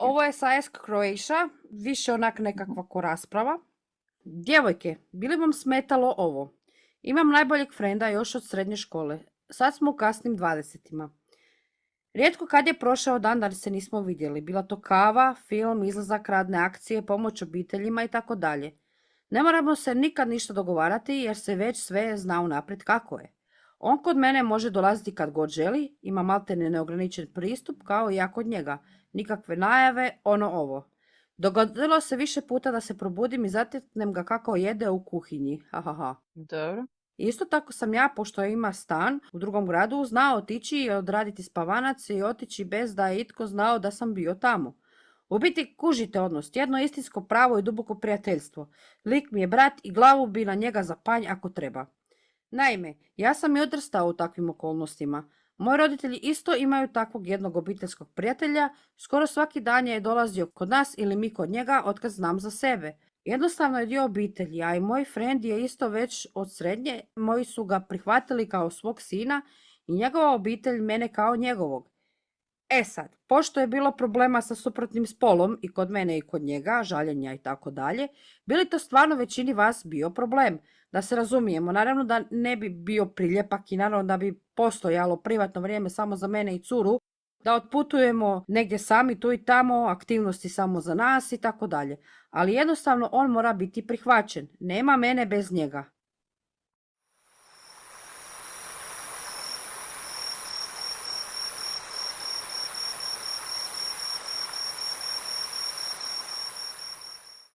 Ovo je sa Ask Croatia, više onak nekakva ko rasprava. Djevojke, bi li vam smetalo ovo? Imam najboljeg frenda još od srednje škole. Sad smo u kasnim 20-ima. Rijetko kad je prošao dan da se nismo vidjeli. Bila to kava, film, izlazak, radne akcije, pomoć obiteljima i tako dalje. Ne moramo se nikad ništa dogovarati jer se već sve zna unaprijed kako je. On kod mene može dolaziti kad god želi, ima maltene neograničen pristup kao i ja kod njega. Nikakve najave, ono ovo. Dogodilo se više puta da se probudim i zateknem ga kako jede u kuhinji. Hahaha. Dobro. Isto tako sam ja, pošto ima stan u drugom gradu, znao otići i odraditi spavanac i otići bez da je itko znao da sam bio tamo. U biti kužite odnos, jedno istinsko pravo i duboko prijateljstvo. Lik mi je brat i glavu bi na njega za panj ako treba. Naime, ja sam i odrastao u takvim okolnostima. Moji roditelji isto imaju takvog jednog obiteljskog prijatelja, skoro svaki dan je dolazio kod nas ili mi kod njega otkad znam za sebe. Jednostavno je dio obitelji, a i moj friend je isto već od srednje, moji su ga prihvatili kao svog sina i njegova obitelj mene kao njegovog. E sad, pošto je bilo problema sa suprotnim spolom i kod mene i kod njega, žaljenja i tako dalje, bi li to stvarno većini vas bio problem? Da se razumijemo, naravno da ne bi bio priljepak i naravno da bi postojalo privatno vrijeme samo za mene i curu, da otputujemo negdje sami tu i tamo, aktivnosti samo za nas i tako dalje. Ali jednostavno on mora biti prihvaćen. Nema mene bez njega.